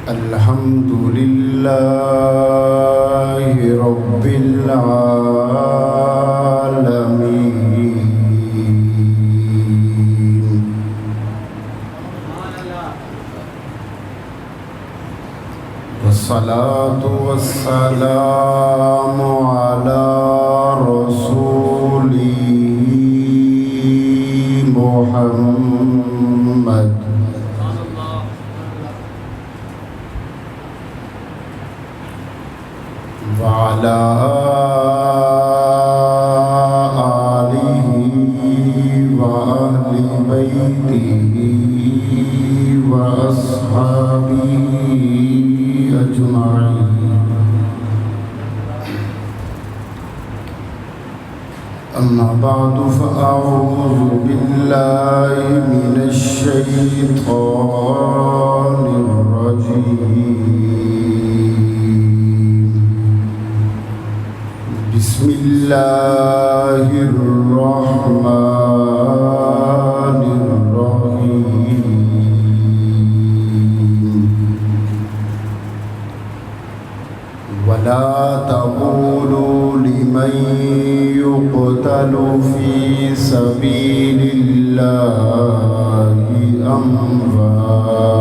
الحمد لله رب العالمين والصلاة والسلام على رسوله محمد وعلى آله وأهل بيته وأصحابه أجمعين. أما بعد فأعوذ بالله من الشيطان الرجيم. بسم الله الرحمن الرحيم. ولا تقولوا لمن يقتل في سبيل الله أموات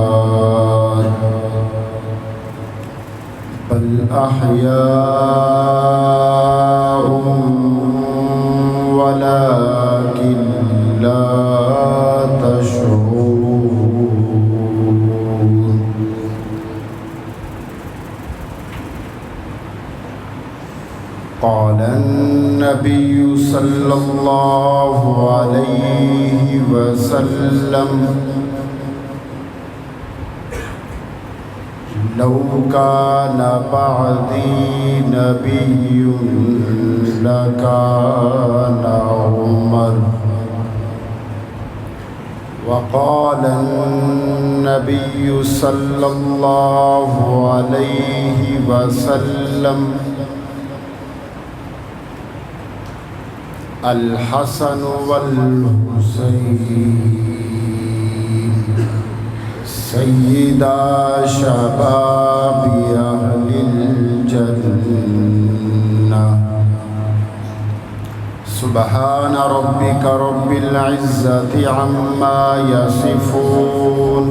بل أحياء ولكن لا تشعرون. قال النبي صلى الله عليه وسلم: لو كان بعدي نبي لكان عمر. وقال النبي صلى الله عليه وسلم: الحسن والحسين سيدا شباب أهل الجنة. سبحان ربك رب العزة عما يصفون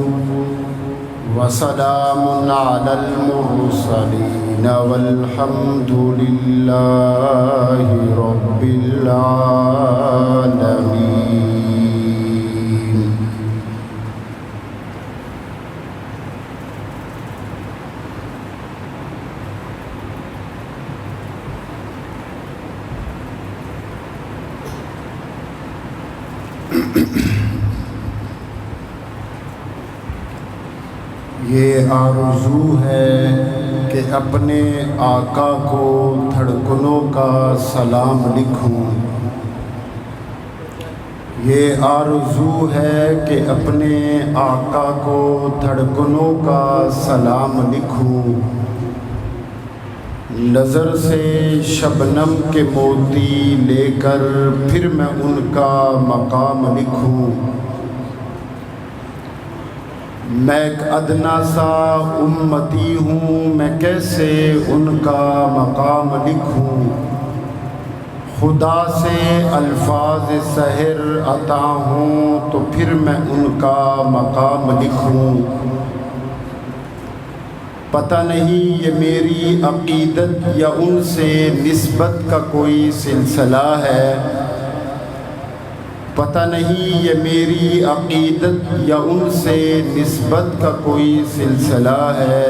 وسلام على المرسلين والحمد لله رب العالمين. یہ آرزو ہے کہ اپنے آقا کو دھڑکنوں کا سلام لکھوں. یہ آرزو ہے کہ اپنے آقا کو دھڑکنوں کا سلام لکھوں. نظر سے شبنم کے موتی لے کر پھر میں ان کا مقام لکھوں. میں ایک ادنا سا امتی ہوں، میں کیسے ان کا مقام لکھوں. خدا سے الفاظ سحر عطا ہوں تو پھر میں ان کا مقام لکھوں. پتہ نہیں یہ میری عقیدت یا ان سے نسبت کا کوئی سلسلہ ہے. پتہ نہیں یہ میری عقیدت یا ان سے نسبت کا کوئی سلسلہ ہے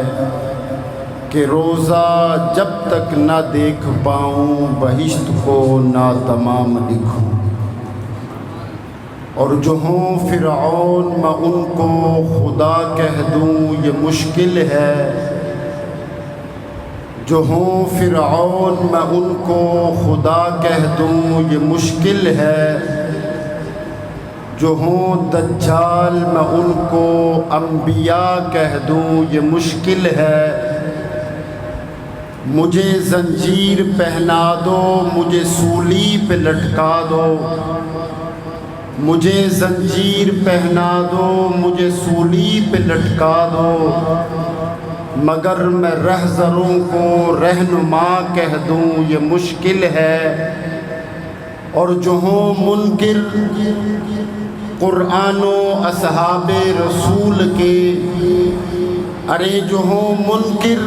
کہ روزہ جب تک نہ دیکھ پاؤں بہشت کو ناتمام لکھوں. اور جو ہوں فرعون میں ان کو خدا کہہ دوں یہ مشکل ہے. جو ہوں فرعون میں ان کو خدا کہہ دوں یہ مشکل ہے. جو ہوں دجال میں ان کو انبیاء کہہ دوں یہ مشکل ہے. مجھے زنجیر پہنا دو، مجھے سولی پہ لٹکا دو. مجھے زنجیر پہنا دو، مجھے سولی پہ لٹکا دو. مگر میں رہزنوں کو رہنما کہہ دوں یہ مشکل ہے، اور جو ہوں منکر قرآن و اصحاب رسول کے، ارے جو ہوں منکر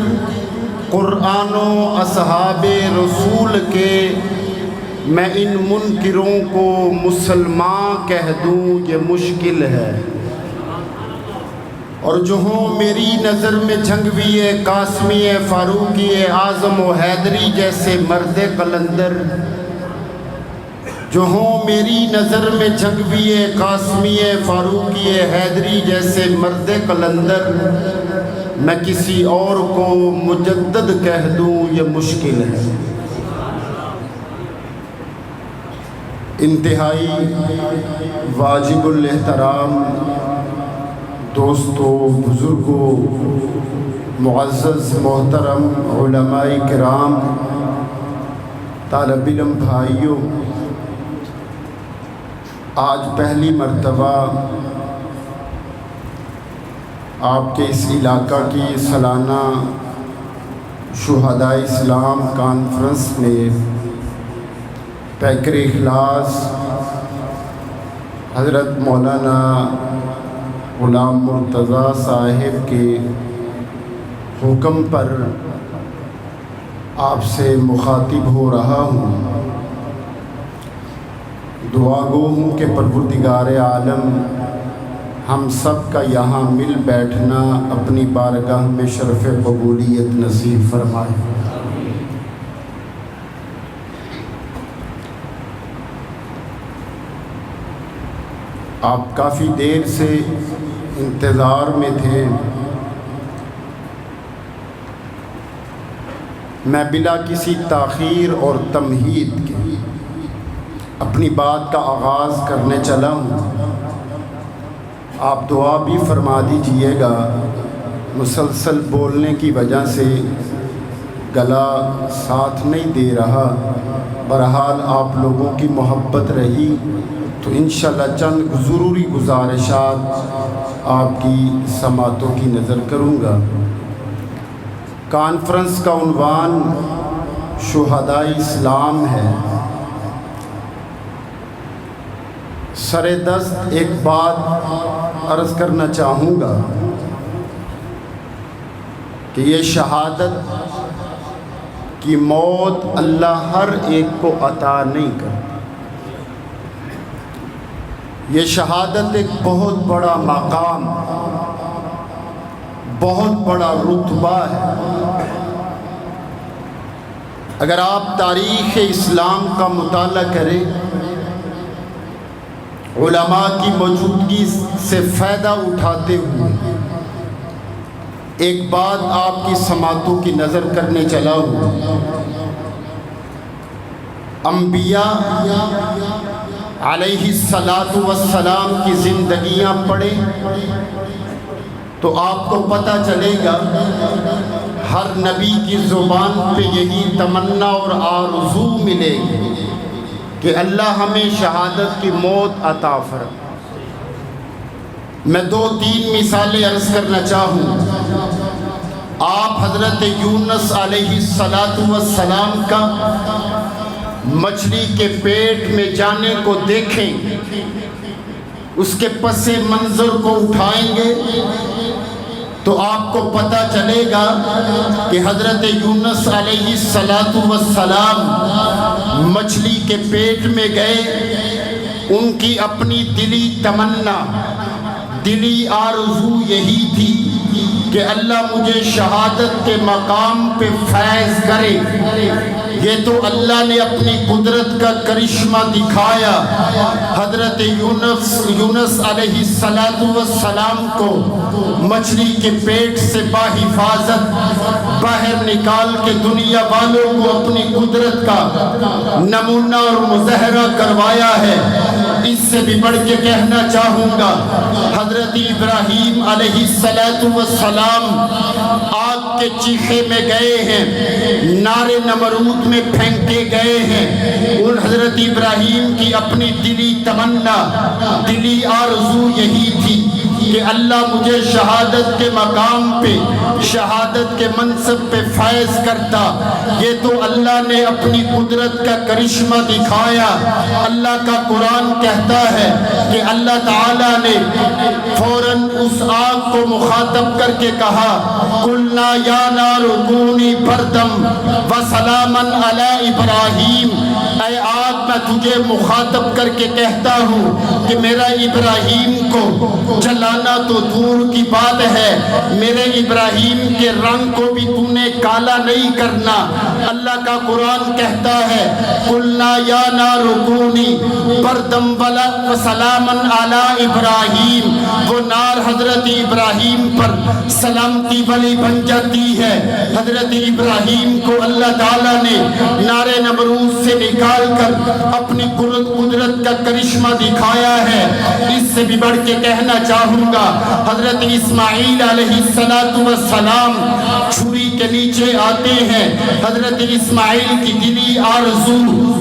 قرآن و اصحاب رسول کے، میں ان منکروں کو مسلمان کہہ دوں یہ مشکل ہے، اور جو ہوں میری نظر میں جھنگوی قاسمی فاروقی اعظم و حیدری جیسے مرد قلندر، جو ہوں میری نظر میں جھنگوی قاسمی فاروقی حیدری جیسے مرد قلندر، میں کسی اور کو مجدد کہہ دوں یہ مشکل ہے۔ انتہائی واجب الاحترام دوستو، بزرگوں، معزز محترم علماء کرام، طالب علم بھائیوں، آج پہلی مرتبہ آپ کے اس علاقہ کی سالانہ شہدائے اسلام کانفرنس میں پیکر اخلاص حضرت مولانا غلام مرتضیٰ صاحب کے حکم پر آپ سے مخاطب ہو رہا ہوں۔ دعا گو ہوں کہ پروردگار عالم ہم سب کا یہاں مل بیٹھنا اپنی بارگاہ میں شرف قبولیت نصیب فرمائے۔ آپ کافی دیر سے انتظار میں تھے، میں بلا کسی تاخیر اور تمہید کے اپنی بات کا آغاز کرنے چلا ہوں۔ آپ دعا بھی فرما دیجئے گا، مسلسل بولنے کی وجہ سے گلا ساتھ نہیں دے رہا، بہرحال آپ لوگوں کی محبت رہی تو انشاءاللہ چند ضروری گزارشات آپ کی سماعتوں کی نظر کروں گا۔ کانفرنس کا عنوان شہدائے اسلام ہے۔ سر دست ایک بات عرض کرنا چاہوں گا کہ یہ شہادت کی موت اللہ ہر ایک کو عطا نہیں کرتا۔ یہ شہادت ایک بہت بڑا مقام، بہت بڑا رتبہ ہے۔ اگر آپ تاریخ اسلام کا مطالعہ کریں، علماء کی موجودگی سے فائدہ اٹھاتے ہوئے ایک بات آپ کی سماعتوں کی نظر کرنے چلا ہوں۔ انبیاء علیہ السلام کی زندگیاں پڑھیں تو آپ کو پتہ چلے گا ہر نبی کی زبان پہ یہی تمنا اور آرزو ملے گی کہ اللہ ہمیں شہادت کی موت عطا فرمائے۔ میں 2-3 مثالیں عرض کرنا چاہوں۔ آپ حضرت یونس علیہ السلام کا مچھلی کے پیٹ میں جانے کو دیکھیں، اس کے پس منظر کو اٹھائیں گے تو آپ کو پتہ چلے گا کہ حضرت یونس علیہ السلام مچھلی کے پیٹ میں گئے، ان کی اپنی دلی تمنا، دلی آرزو یہی تھی کہ اللہ مجھے شہادت کے مقام پہ فیض کرے۔ یہ تو اللہ نے اپنی قدرت کا کرشمہ دکھایا، حضرت یونس علیہ السلام کو مچھلی کے پیٹ سے باحفاظت باہر نکال کے دنیا والوں کو اپنی قدرت کا نمونہ اور مظاہرہ کروایا ہے۔ اس سے بھی بڑھ کے کہنا چاہوں گا، حضرت ابراہیم علیہ السلام آگ کے چیخے میں گئے ہیں، نار نمرود میں پھینکے گئے ہیں، ان حضرت ابراہیم کی اپنی دلی تمنا، دلی آرزو یہی تھی کہ اللہ مجھے شہادت کے مقام پہ، شہادت کے منصب پہ فائز کرتا، یہ تو اللہ نے اپنی قدرت کا کرشمہ دکھایا۔ اللہ کا قرآن کہتا ہے کہ اللہ تعالیٰ نے فوراً اس آگ کو مخاطب کر کے کہا قُلْنَا يَا نَارُ كُونِي بَرْدًا وَسَلَامًا عَلَىٰ إِبْرَاهِيمَ، اے آگ میں تجھے مخاطب کر کے کہتا ہوں کہ میرا ابراہیم کو جلانا تو دور کی بات ہے، میرے ابراہیم کے رنگ کو بھی تو نے کالا نہیں کرنا۔ اللہ کا قرآن کہتا ہے قُلْنَا يَا نَارُ كُونِي بَرْدًا وَسَلَامًا عَلَىٰ إِبْرَاهِيمَ، وہ نار حضرت ابراہیم پر سلامتی والی بن جاتی ہے۔ حضرت ابراہیم کو اللہ تعالیٰ نے نار نمرود سے نکال کر اپنی قدرت کا کرشمہ دکھایا ہے۔ اس سے بھی بڑھ کے کہنا چاہوں گا حضرت اسماعیل علیہ السلام چھری کے نیچے آتے ہیں۔ حضرت اسماعیل کی دلی آرزو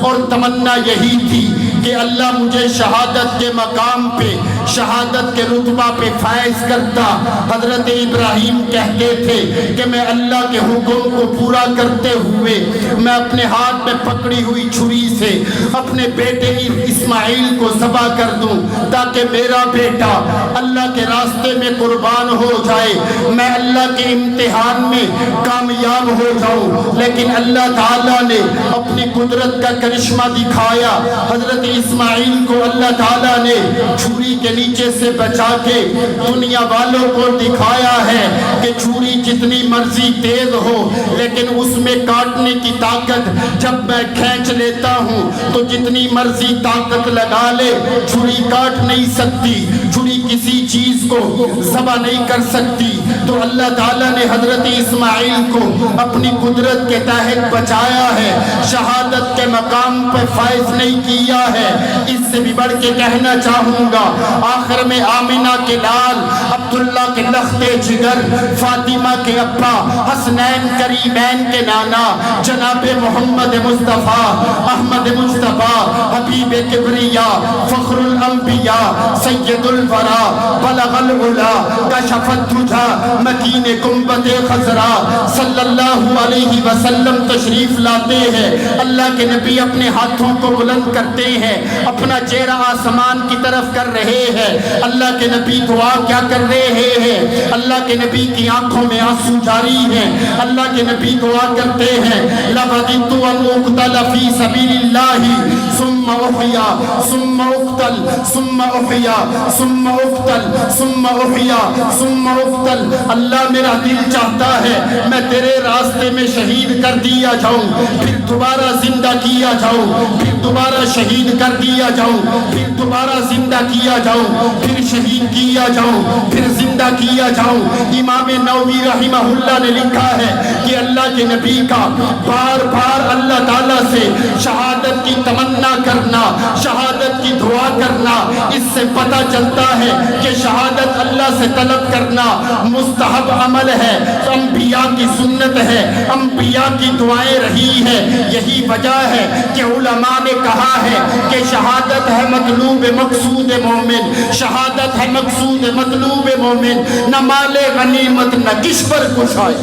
اور تمنا یہی تھی کہ اللہ مجھے شہادت کے مقام پہ، شہادت کے رتبہ پہ فائز کرتا۔ حضرت ابراہیم کہتے تھے کہ میں اللہ کے حکم کو پورا کرتے ہوئے میں اپنے ہاتھ میں پکڑی ہوئی چھری سے اپنے بیٹے اسماعیل کو ذبح کر دوں تاکہ میرا بیٹا اللہ کے راستے میں قربان ہو جائے، میں اللہ کے امتحان میں کامیاب ہو جاؤں۔ لیکن اللہ تعالیٰ نے اپنی قدرت کا کرشمہ دکھایا۔ حضرت اسماعیل کو اللہ تعالیٰ نے چھری کے نیچے سے بچا کے دنیا والوں کو دکھایا ہے کہ چھری جتنی مرضی تیز ہو لیکن اس میں کاٹنے کی طاقت جب میں کھینچ لیتا ہوں تو جتنی مرضی طاقت لگا لے چھری کاٹ نہیں سکتی، چھری کسی چیز کو ذبح نہیں کر سکتی۔ تو اللہ تعالیٰ نے حضرت اسماعیل کو اپنی قدرت کے تحت بچایا ہے، شہادت کے مقام پہ فائز نہیں کیا ہے۔ اس سے بھی بڑھ کے کہنا چاہوں گا آخر میں آمنہ کے لال، عبداللہ کے لختے جگر، فاطمہ کے ابا، حسنین کریمین کے نانا جناب محمد مصطفیٰ احمد مصطفیٰ حبیب کبریا فخر الانبیاء سید الورا بلغ العلا کشف الدجا مکین گنبد خضرا صلی اللہ علیہ وسلم تشریف لاتے ہیں۔ اللہ کے نبی اپنے ہاتھوں کو بلند کرتے ہیں، اپنا چہرہ آسمان کی طرف کر رہے ہیں۔ اللہ کے نبی دعا کیا کر رہے ہیں؟ اللہ کے نبی کی آنکھوں میں آنسو جاری ہیں۔ اللہ کے نبی دعا کرتے ہیں لَوَدِدْتُ أَنْ أُقْتَلَ فِي سَبِيلِ اللَّهِ ثُمَّ أُحْيَا ثُمَّ أُقْتَلْ ثُمَّ أُحْيَا ثُمَّ أُقْتَلْ ثُمَّ أُحْيَا ثُمَّ أُقْتَلْ۔ اللہ میرا دل چاہتا ہے میں تیرے راستے میں شہید کر دیا جاؤں، پھر دوبارہ زندہ کیا جاؤں، پھر دوبارہ شہید کر دیا جاؤں، پھر دوبارہ زندہ کیا جاؤں، پھر شہید کیا جاؤں، پھر زندہ کیا جاؤں۔ امام نووی رحمہ اللہ نے لکھا ہے کہ اللہ کے نبی کا بار بار اللہ تعالیٰ سے شہادت کی تمنا کرنا، شہادت کی دعا کرنا، اس سے پتہ چلتا ہے کہ شہادت اللہ سے طلب کرنا مستحب عمل ہے، انبیاء کی سنت ہے، انبیاء کی دعائیں رہی ہے۔ یہی وجہ ہے کہ علماء نے کہا ہے کہ شہادت ہے مطلوب مقصود مومن، شہادت ہے مقصود مطلوب مومن، نہ مال غنیمت نہ کشور کشائے۔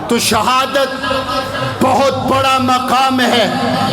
تو شہادت بہت بڑا مقام ہے،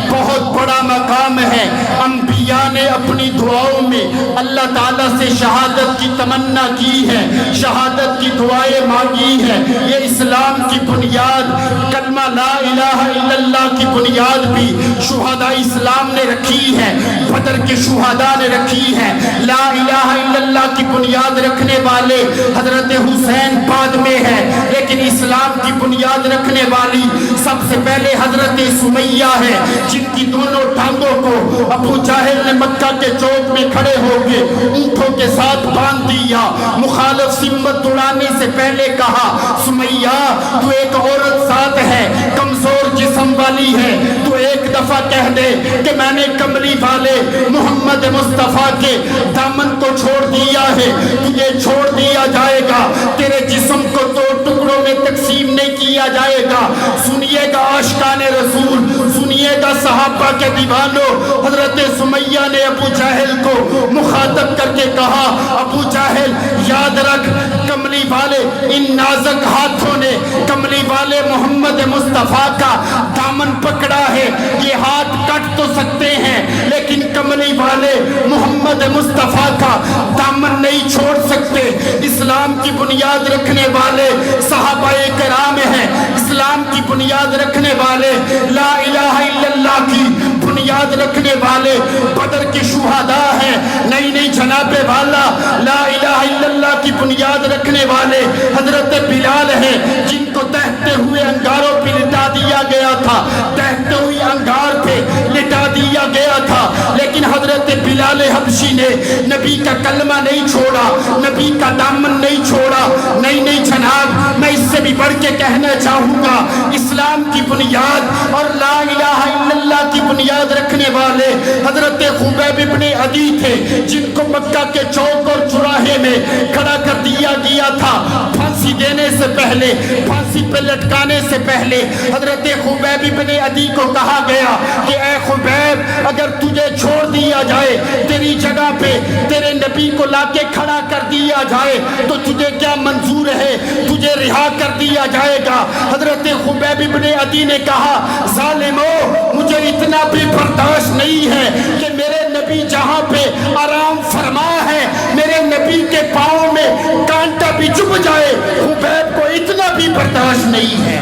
بہت بڑا مقام ہے۔ انبیاء نے اپنی دعاؤں میں اللہ تعالیٰ سے شہادت کی تمنا کی ہے، شہادت کی دعائیں مانگی ہے۔ یہ اسلام کی بنیاد، کلمہ لا الہ الا اللہ کی بنیاد بھی شہداء اسلام نے رکھی ہے، بدر کے شہداء نے رکھی ہے۔ لا الہ الا اللہ کی بنیاد رکھنے والے حضرت حسین بعد میں ہے، لیکن اسلام کی بنیاد رکھنے والی سب سے پہلے حضرت سمیہ ہے، جن کی دونوں ٹانگوں کو ابو جہل نے مکہ کے چوک میں کھڑے ہو کے اونٹوں کے ساتھ باندھ دیا۔ مخالف سمت اڑانے سے پہلے کہا سمیہ تو ایک عورت ساتھ ہے، کمزور جسم والی ہے، تو ایک دفعہ کہہ دے کہ میں نے کملی والے محمد مصطفیٰ کے دامن کو چھوڑ دیا ہے، تجھے چھوڑ دیا جائے گا، تیرے جسم کو دو ٹکڑوں میں تقسیم نہیں کیا جائے گا۔ سنیے گا عاشقان رسول، سنیے سنیے گا صحابہ کے دیوانوں، حضرت سمیہ نے ابو جہل کو مخاطب کر کے کہا، ابو جہل یاد رکھ، کملی والے ان نازک ہاتھوں نے کملی والے محمد مصطفیٰ کا دامن پکڑا ہے، یہ ہاتھ کٹ تو سکتے ہیں لیکن کملی والے محمد مصطفیٰ کا دامن نہیں چھوڑ سکتے۔ اسلام کی بنیاد رکھنے والے صحابہ کرام ہیں، اسلام کی بنیاد رکھنے والے، لا الہ الا اللہ کی بنیاد رکھنے والے بدر کے شہداء ہیں۔ نہیں جناب والا، لا الہ الا اللہ کی بنیاد رکھنے والے حضرت بلال ہیں، جن کو دہتے ہوئے انگاروں پہ لٹا دیا گیا تھا، دہتے ہوئے انگار پہ لٹا دیا گیا تھا، لیکن حضرت بلال حبشی نے نبی کا کلمہ نہیں چھوڑا، نبی کا دامن نہیں چھوڑا۔ نہیں جناب، میں اس سے بھی بڑھ کے کہنا چاہوں گا، اسلام کی بنیاد اور لا الہ الا اللہ کی بنیاد رکھنے والے حضرت خبیب ابن عدی تھے، جن کو مکہ کے چوک اور چوراہے میں کھڑا کر دیا گیا تھا۔ پھانسی دینے سے پہلے، پھانسی پہ لٹکانے سے پہلے حضرت خبیب ابن عدی کو کہا گیا کہ اے خبیب، اگر تجھے چھوڑ دیا جائے، تیری جگہ پہ تیرے نبی کو لا کے کھڑا کر دیا جائے تو تجھے کیا منظور ہے؟ تجھے رہا کر دیا جائے گا۔ حضرت خبیب ابن عدی نے کہا، ظالمو، مجھے اتنا بھی برداشت نہیں ہے کہ میرے نبی جہاں پہ آرام فرما ہے، میرے نبی کے پاؤں میں کانٹا بھی چبھ جائے، خبیب کو اتنا بھی برداشت نہیں ہے۔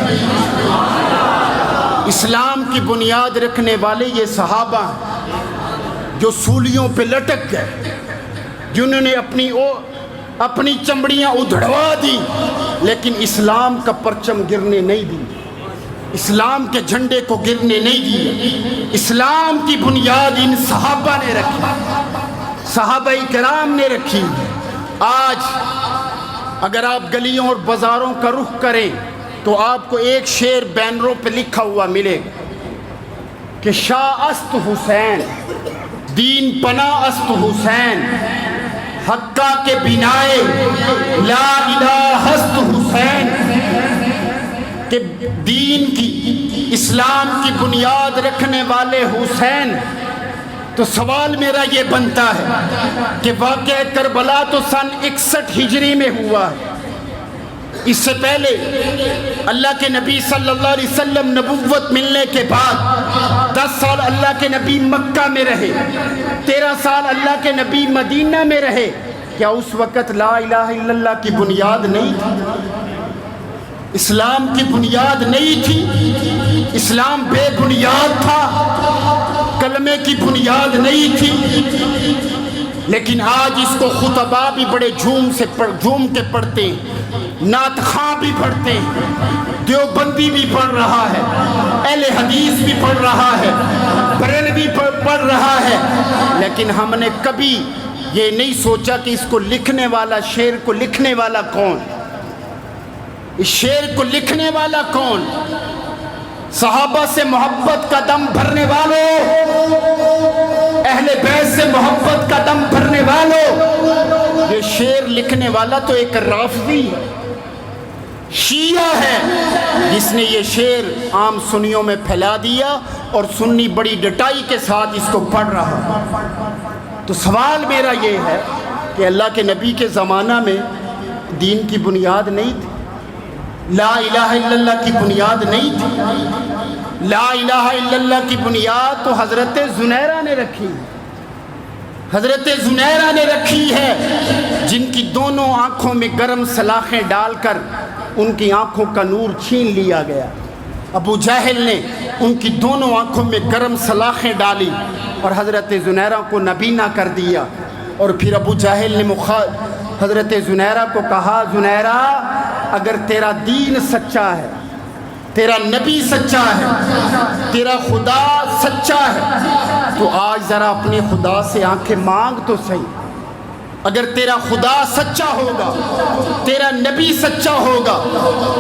اسلام کی بنیاد رکھنے والے یہ صحابہ ہیں جو سولیوں پہ لٹک گئے، جنہوں نے اپنی چمڑیاں ادھڑوا دی لیکن اسلام کا پرچم گرنے نہیں دی، اسلام کے جھنڈے کو گرنے نہیں دیے۔ اسلام کی بنیاد ان صحابہ نے رکھی، صحابہ کرام نے رکھی۔ آج اگر آپ گلیوں اور بازاروں کا رخ کریں تو آپ کو ایک شعر بینروں پہ لکھا ہوا ملے گا کہ شاہ است حسین، دین پناہ است حسین، حقہ کے بنائے لا الہ است حسین، کہ دین کی، اسلام کی بنیاد رکھنے والے حسین۔ تو سوال میرا یہ بنتا ہے کہ واقعہ کربلا تو سن 61 ہجری میں ہوا ہے، اس سے پہلے اللہ کے نبی صلی اللہ علیہ وسلم نبوت ملنے کے بعد 10 سال اللہ کے نبی مکہ میں رہے، 13 سال اللہ کے نبی مدینہ میں رہے۔ کیا اس وقت لا الہ الا اللہ کی بنیاد نہیں تھی؟ اسلام کی بنیاد نہیں تھی؟ اسلام بے بنیاد تھا، کلمے کی بنیاد نہیں تھی۔ لیکن آج اس کو خطباء بھی بڑے جھوم کے پڑھتے ہیں، نعت خواں بھی پڑھتے ہیں، دیوبندی بھی پڑھ رہا ہے، اہل حدیث بھی پڑھ رہا ہے، بریلوی پڑھ رہا ہے، لیکن ہم نے کبھی یہ نہیں سوچا کہ اس کو لکھنے والا، شعر کو لکھنے والا کون، اس شعر کو لکھنے والا کون؟ صحابہ سے محبت کا دم بھرنے والوں، اہل بیت سے محبت کا دم بھرنے والوں، یہ شعر لکھنے والا تو ایک رافضی شیعہ ہے جس نے یہ شعر عام سنیوں میں پھیلا دیا اور سنی بڑی ڈٹائی کے ساتھ اس کو پڑھ رہا۔ تو سوال میرا یہ ہے کہ اللہ کے نبی کے زمانہ میں دین کی بنیاد نہیں تھی، لا الہ الا اللہ کی بنیاد نہیں تھی؟ لا الہ الا اللہ کی بنیاد تو حضرت زنیرہ نے رکھی، حضرت زنیرہ نے رکھی ہے، جن کی دونوں آنکھوں میں گرم سلاخیں ڈال کر ان کی آنکھوں کا نور چھین لیا گیا۔ ابو جہل نے ان کی دونوں آنکھوں میں گرم سلاخیں ڈالی اور حضرت زنیرہ کو نابینا کر دیا، اور پھر ابو جہل نے حضرت زنیرہ کو کہا، زنیرہ اگر تیرا دین سچا ہے، تیرا نبی سچا ہے، تیرا خدا سچا ہے، تو آج ذرا اپنے خدا سے آنکھیں مانگ تو صحیح۔ اگر تیرا خدا سچا ہوگا، تیرا نبی سچا ہوگا،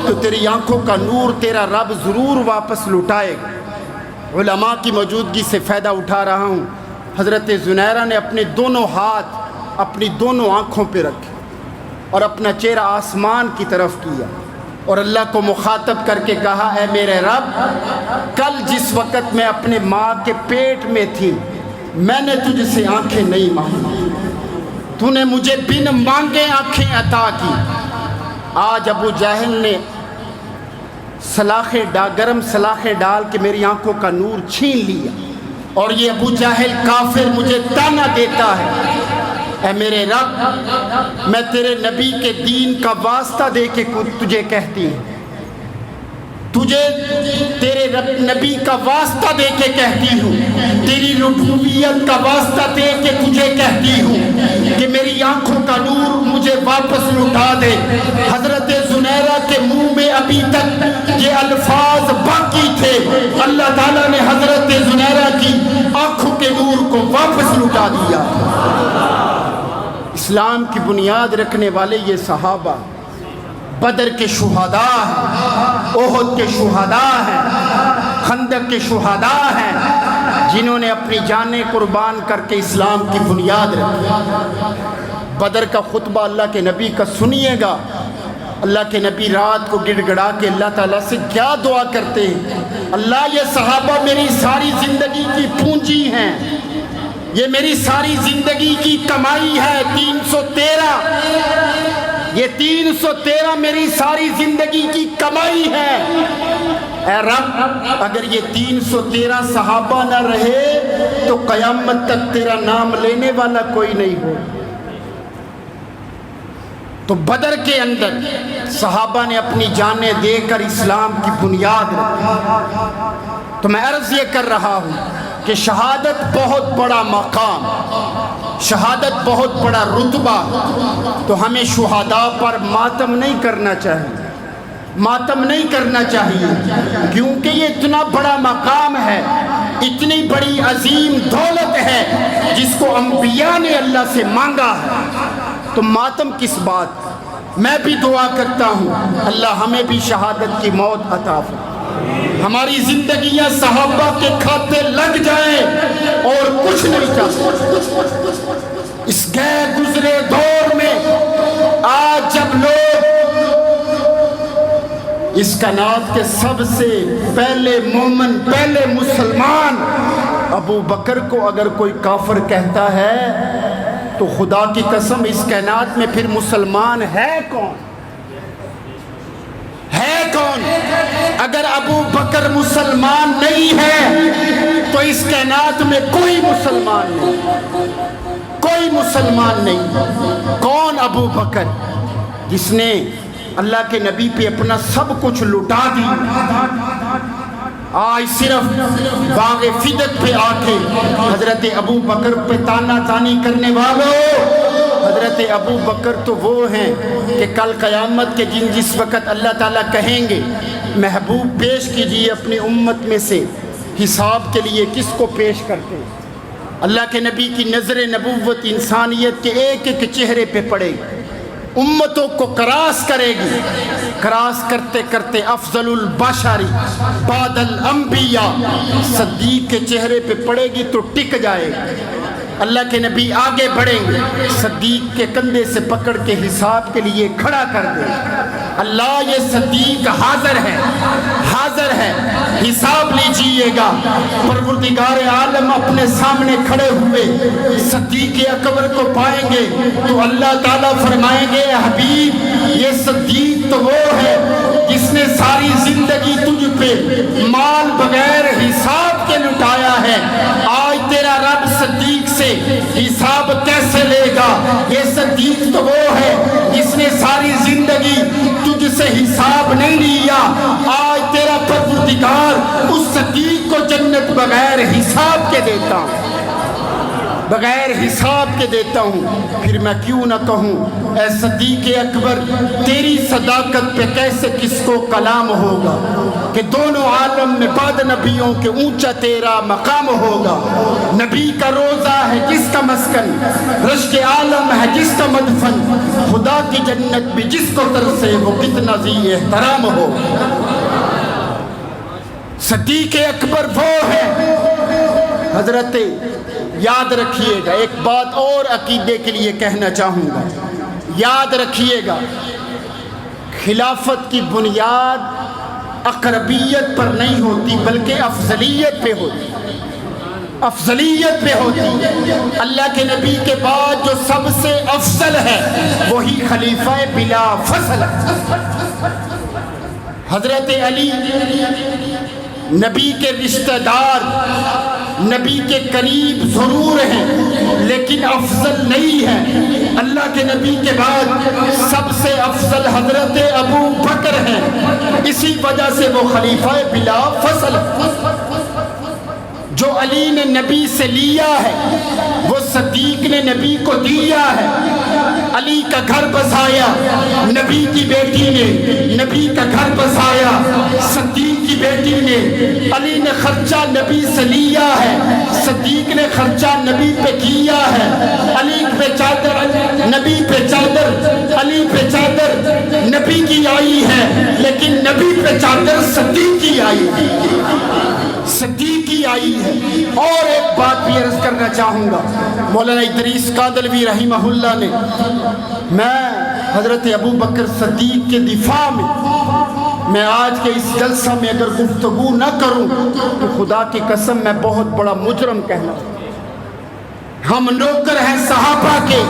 تو تیری آنکھوں کا نور تیرا رب ضرور واپس لوٹائے گا۔ علماء کی موجودگی سے فائدہ اٹھا رہا ہوں، حضرت زنیرہ نے اپنے دونوں ہاتھ اپنی دونوں آنکھوں پہ رکھے اور اپنا چہرہ آسمان کی طرف کیا اور اللہ کو مخاطب کر کے کہا اے میرے رب، کل جس وقت میں اپنے ماں کے پیٹ میں تھی میں نے تجھ سے آنکھیں نہیں مانگی، تو نے مجھے بن مانگے آنکھیں عطا کی۔ آج ابو جہل نے گرم سلاخیں ڈال کے میری آنکھوں کا نور چھین لیا، اور یہ ابو جہل کافر مجھے تانا دیتا ہے۔ اے میرے رب، میں تیرے نبی کے دین کا واسطہ دے کے تجھے کہتی ہوں، تجھے تیرے نبی کا واسطہ دے کے کہتی ہوں، تیری ربوبیت کا واسطہ دے کے تجھے کہتی ہوں کہ میری آنکھوں کا نور مجھے واپس لوٹا دے۔ حضرت زنیرہ کے منہ میں ابھی تک یہ الفاظ باقی تھے، اللہ تعالیٰ نے حضرت زنیرہ کی آنکھوں کے نور کو واپس لوٹا دیا۔ اسلام کی بنیاد رکھنے والے یہ صحابہ بدر کے شہداء ہیں، احد کے شہداء ہیں، خندق کے شہداء ہیں، جنہوں نے اپنی جانیں قربان کر کے اسلام کی بنیاد رکھی۔ بدر کا خطبہ اللہ کے نبی کا سنیے گا۔ اللہ کے نبی رات کو گڑ گڑا کے اللہ تعالیٰ سے کیا دعا کرتے ہیں؟ اللہ، یہ صحابہ میری ساری زندگی کی پونجی ہیں، یہ میری ساری زندگی کی کمائی ہے۔ 313 یہ 313 میری ساری زندگی کی کمائی ہے۔ اے رب، اگر یہ 313 صحابہ نہ رہے تو قیامت تک تیرا نام لینے والا کوئی نہیں ہو۔ تو بدر کے اندر صحابہ نے اپنی جانیں دے کر اسلام کی بنیاد رکھی۔ تو میں عرض یہ کر رہا ہوں کہ شہادت بہت بڑا مقام، شہادت بہت بڑا رتبہ، تو ہمیں شہداء پر ماتم نہیں کرنا چاہیے، ماتم نہیں کرنا چاہیے، کیونکہ یہ اتنا بڑا مقام ہے، اتنی بڑی عظیم دولت ہے جس کو انبیاء نے اللہ سے مانگا ہے، تو ماتم کس بات؟ میں بھی دعا کرتا ہوں اللہ ہمیں بھی شہادت کی موت عطا فرمائے، ہماری زندگیاں صحابہ کے کھاتے لگ جائیں اور کچھ نہیں چاہتے۔ اس گئے گزرے دور میں آج جب لوگ اس کائنات کے سب سے پہلے مومن، پہلے مسلمان ابو بکر کو اگر کوئی کافر کہتا ہے تو خدا کی قسم اس کائنات میں پھر مسلمان ہے کون؟ ہے کون؟ اگر ابو بکر مسلمان نہیں ہے تو اس کائنات میں کوئی مسلمان نہیں، کوئی مسلمان نہیں۔ کون ابو بکر؟ جس نے اللہ کے نبی پہ اپنا سب کچھ لٹا دی، آج صرف باغ فدق پہ آ کے حضرت ابو بکر پہ تانا تانی کرنے والوں، حضرت ابو بکر تو وہ ہیں کہ کل قیامت کے دن جس وقت اللہ تعالیٰ کہیں گے محبوب پیش کیجئے اپنی امت میں سے، حساب کے لیے کس کو پیش کرتے؟ اللہ کے نبی کی نظر نبوت انسانیت کے ایک ایک چہرے پہ پڑے گی، امتوں کو کراس کرے گی، کراس کرتے کرتے افضل البشری بعد الانبیاء صدیق کے چہرے پہ پڑے گی تو ٹک جائے گی۔ اللہ کے نبی آگے بڑھیں گے، صدیق کے کندھے سے پکڑ کے حساب کے لیے کھڑا کر دیں، اللہ یہ صدیق حاضر ہے، حاضر ہے، حساب لیجئے گا۔ پروردگار عالم اپنے سامنے کھڑے ہوئے صدیق اکبر کو پائیں گے تو اللہ تعالیٰ فرمائیں گے حبیب یہ صدیق تو وہ ہے جس نے ساری زندگی تجھ پہ مال بغیر حساب کے لٹایا ہے، آج تیرا رب صدیق سے حساب کیسے لے گا؟ یہ صدیق تو وہ ہے جس نے ساری زندگی تجھ سے حساب نہیں لیا، آج تیرا پروردگار اس صدیق کو جنت بغیر حساب کے دیتا ہوں، بغیر حساب کے دیتا ہوں۔ پھر میں کیوں نہ کہوں اے صدیق اکبر تیری صداقت پہ کیسے کس کو کلام ہوگا کہ دونوں عالم میں بعد نبیوں کے اونچا تیرا مقام ہوگا۔ نبی کا روزہ ہے جس کا مسکن، رشک عالم ہے جس کا مدفن، خدا کی جنت بھی جس کو ترسے وہ کتنا ذی احترام ہو۔ صدیق اکبر وہ ہے حضرت، یاد رکھیے گا ایک بات اور عقیدے کے لیے کہنا چاہوں گا، یاد رکھیے گا خلافت کی بنیاد اقربیت پر نہیں ہوتی بلکہ افضلیت پہ ہوتی، افضلیت پہ ہوتی۔ اللہ کے نبی کے بعد جو سب سے افضل ہے وہی خلیفہ بلا فصل ہے۔ حضرت علی نبی کے رشتہ دار، نبی کے قریب ضرور ہیں لیکن افضل نہیں ہے۔ اللہ کے نبی کے بعد سب سے افضل حضرت ابو بکر ہیں، اسی وجہ سے وہ خلیفہ بلا فصل ہے۔ جو علی نے نبی سے لیا ہے وہ صدیق نے نبی کو دیا ہے۔ علی کا گھر بسایا نبی کی بیٹی نے، نبی کا گھر بسایا صدیق کی بیٹی نے۔ علی نے خرچہ نبی سے لیا ہے، صدیق نے خرچہ نبی پہ کیا ہے۔ علی پہ چادر، نبی پہ چادر، علی پہ چادر نبی کی آئی ہے لیکن نبی پہ چادر صدیق کی آئی ہے، صدیق کی آئی ہے۔ اور ایک بات بھی عرض کرنا چاہوں گا، مولانا ادریس کاندھلوی رحمہ اللہ نے، میں حضرت ابو بکر صدیق کے دفاع میں آج کے اس جلسہ میں اگر گفتگو نہ کروں تو خدا کی قسم میں بہت بڑا مجرم کہنا۔ ہم نوکر ہیں صحابہ کے،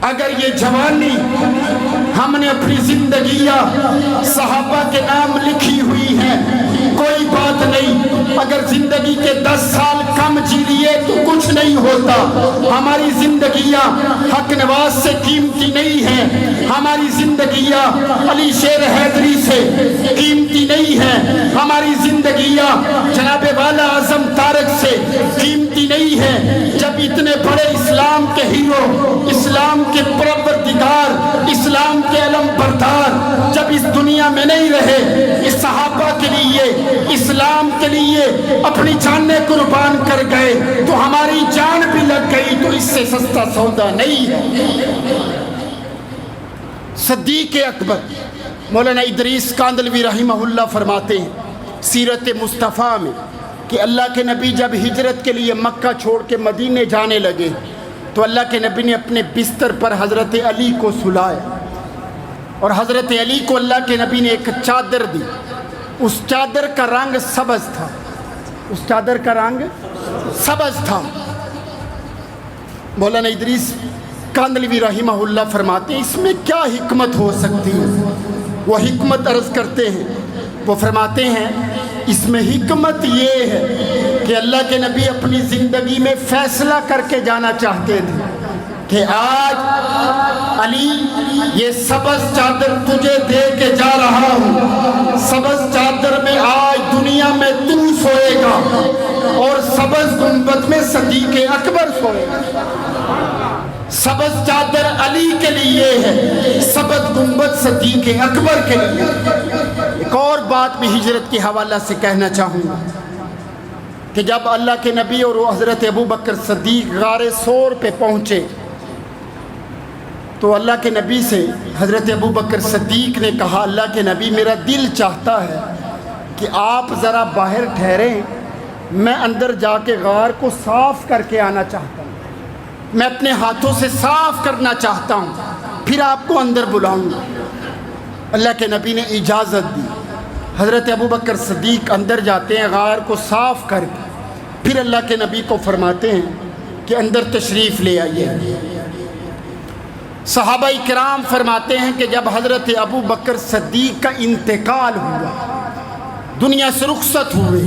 اگر یہ جوانی ہم نے اپنی زندگیاں صحابہ کے نام لکھی ہوئی ہیں کوئی بات نہیں، اگر زندگی کے 10 سال کم جی لیے تو کچھ نہیں ہوتا۔ ہماری زندگیاں حق نواز سے قیمتی نہیں ہیں، ہماری زندگیاں علی شیر حیدری سے قیمتی نہیں ہیں، ہماری زندگیاں جناب والا اعظم طارق سے قیمتی نہیں ہیں۔ جب اتنے بڑے اسلام کے ہیرو، اسلام کے پروردگار، اسلام کے علم بردار جب اس دنیا میں نہیں رہے، اس صحابہ کے لیے، اسلام کے لیے اپنی جانیں قربان کر گئے تو ہماری جان بھی لگ گئی تو اس سے سستا سودا نہیں ہے۔ صدیق اکبر مولانا ادریس کاندھلوی رحمہ اللہ فرماتے ہیں سیرت مصطفیٰ میں کہ اللہ کے نبی جب ہجرت کے لیے مکہ چھوڑ کے مدینے جانے لگے تو اللہ کے نبی نے اپنے بستر پر حضرت علی کو سلایا، اور حضرت علی کو اللہ کے نبی نے ایک چادر دی، اس چادر کا رنگ سبز تھا، اس چادر کا رنگ سبز تھا۔ مولانا ادریس کاندھلوی رحمہ اللہ فرماتے ہیں اس میں کیا حکمت ہو سکتی ہے؟ وہ حکمت عرض کرتے ہیں، وہ فرماتے ہیں اس میں حکمت یہ ہے کہ اللہ کے نبی اپنی زندگی میں فیصلہ کر کے جانا چاہتے تھے کہ آج علی یہ سبز چادر تجھے دے کے جا رہا ہوں، سبز چادر میں آج دنیا میں تو سوئے گا اور سبز گنبد میں صدیق اکبر سوئے گا۔ سبز چادر علی کے لیے ہے، سبز گنبد صدیق اکبر کے لیے۔ ایک اور بات بھی ہجرت کے حوالہ سے کہنا چاہوں گا کہ جب اللہ کے نبی اور حضرت ابو بکر صدیق غار ثور پہ پہنچے تو اللہ کے نبی سے حضرت ابو بکر صدیق نے کہا اللہ کے نبی میرا دل چاہتا ہے کہ آپ ذرا باہر ٹھہریں، میں اندر جا کے غار کو صاف کر کے آنا چاہتا ہوں، میں اپنے ہاتھوں سے صاف کرنا چاہتا ہوں، پھر آپ کو اندر بلاؤں گا۔ اللہ کے نبی نے اجازت دی، حضرت ابو بکر صدیق اندر جاتے ہیں غار کو صاف کر کے، پھر اللہ کے نبی کو فرماتے ہیں کہ اندر تشریف لے آئیے۔ صحابہ کرام فرماتے ہیں کہ جب حضرت ابو بکر صدیق کا انتقال ہوا، دنیا سے رخصت ہوئے،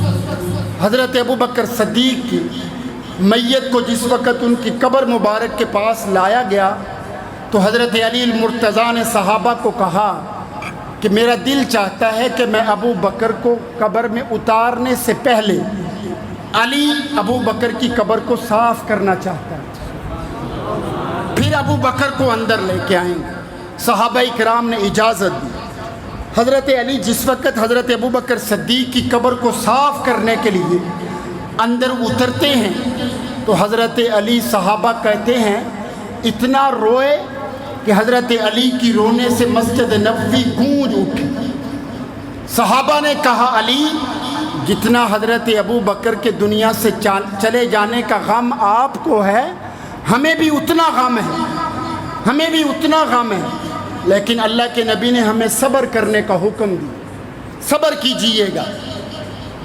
حضرت ابو بکر صدیق کی میت کو جس وقت ان کی قبر مبارک کے پاس لایا گیا تو حضرت علی المرتضیٰ نے صحابہ کو کہا کہ میرا دل چاہتا ہے کہ میں ابو بکر کو قبر میں اتارنے سے پہلے علی ابو بکر کی قبر کو صاف کرنا چاہتا ہے، پھر ابو بکر کو اندر لے کے آئیں گے۔ صحابہ کرام نے اجازت دی۔ حضرت علی جس وقت حضرت ابو بکر صدیق کی قبر کو صاف کرنے کے لیے اندر اترتے ہیں تو حضرت علی صحابہ کہتے ہیں اتنا روئے کہ حضرت علی کی رونے سے مسجد نبوی گونج اٹھی۔ صحابہ نے کہا علی جتنا حضرت ابو بکر کے دنیا سے چلے جانے کا غم آپ کو ہے، ہمیں بھی اتنا غم ہے، ہمیں بھی اتنا غم ہے۔ لیکن اللہ کے نبی نے ہمیں صبر کرنے کا حکم دیا، صبر کیجئے گا۔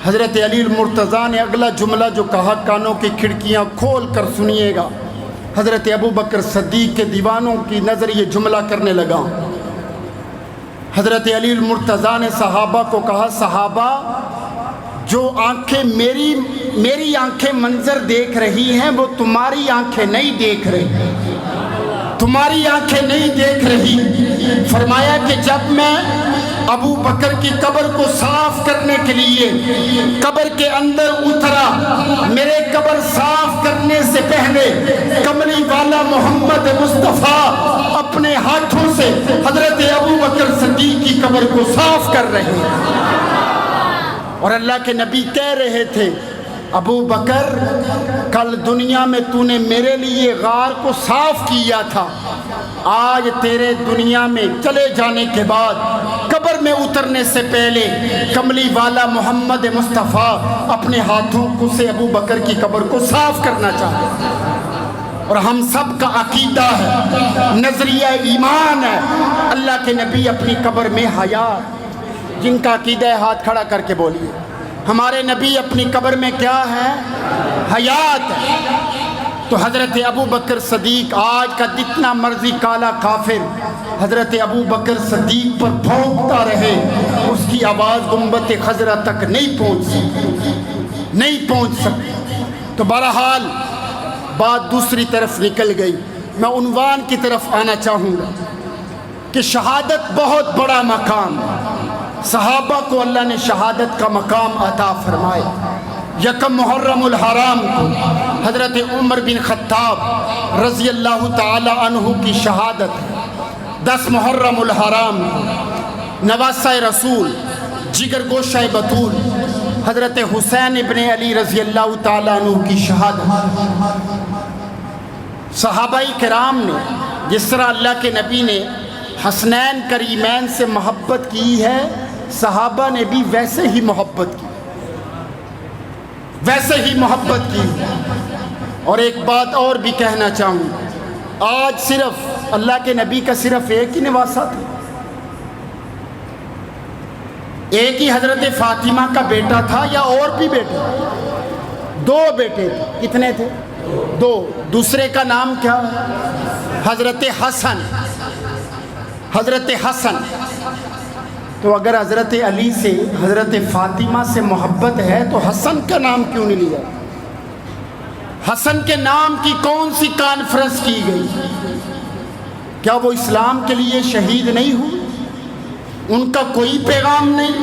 حضرت علی المرتضیٰ نے اگلا جملہ جو کہا کانوں کی کھڑکیاں کھول کر سنیے گا۔ حضرت ابو بکر صدیق کے دیوانوں کی نظر یہ جملہ کرنے لگا۔ حضرت علی المرتضیٰ نے صحابہ کو کہا، صحابہ جو آنکھیں میری آنکھیں منظر دیکھ رہی ہیں وہ تمہاری آنکھیں نہیں دیکھ رہی، تمہاری آنکھیں نہیں دیکھ رہی۔ فرمایا کہ جب میں ابو بکر کی قبر کو صاف کرنے کے لیے قبر کے اندر اترا، میرے قبر صاف کرنے سے پہلے کملی والا محمد مصطفیٰ اپنے ہاتھوں سے حضرت ابو بکر صدیق کی قبر کو صاف کر رہے ہیں، اور اللہ کے نبی کہہ رہے تھے، ابو بکر کل دنیا میں تو نے میرے لیے غار کو صاف کیا تھا، آج تیرے دنیا میں چلے جانے کے بعد قبر میں اترنے سے پہلے کملی والا محمد مصطفیٰ اپنے ہاتھوں سے ابو بکر کی قبر کو صاف کرنا چاہتے ہیں۔ اور ہم سب کا عقیدہ ہے، نظریہ ایمان ہے، اللہ کے نبی اپنی قبر میں حیات، جن کا عقیدہ ہے ہاتھ کھڑا کر کے بولیے، ہمارے نبی اپنی قبر میں کیا ہے؟ حیات ہے۔ تو حضرت ابو بکر صدیق، آج کا جتنا مرضی کالا کافر حضرت ابو بکر صدیق پر بھونکتا رہے، اس کی آواز گنبد خضرا تک نہیں پہنچ سکتی۔ تو بہرحال بات دوسری طرف نکل گئی، میں عنوان کی طرف آنا چاہوں گا کہ شہادت بہت بڑا مقام ہے، صحابہ کو اللہ نے شہادت کا مقام عطا فرمائے۔ یکم محرم الحرام کو حضرت عمر بن خطاب رضی اللہ تعالی عنہ کی شہادت ہے۔ 10 محرم الحرام کو نواسہ رسول جگر گوشہ بطول حضرت حسین ابن علی رضی اللہ تعالی عنہ کی شہادت۔ صحابہ کرام نے جس طرح اللہ کے نبی نے حسنین کریمین سے محبت کی ہے، صحابہ نے بھی ویسے ہی محبت کی۔ اور ایک بات اور بھی کہنا چاہوں، آج صرف اللہ کے نبی کا صرف ایک ہی نواسہ تھا، ایک ہی حضرت فاطمہ کا بیٹا تھا یا اور بھی بیٹے؟ 2 بیٹے تھے۔ کتنے تھے؟ 2۔ دوسرے کا نام کیا ہے؟ حضرت حسن۔ تو اگر حضرت علی سے حضرت فاطمہ سے محبت ہے تو حسن کا نام کیوں نہیں لیا؟ حسن کے نام کی کون سی کانفرنس کی گئی؟ کیا وہ اسلام کے لیے شہید نہیں ہوئے؟ ان کا کوئی پیغام نہیں،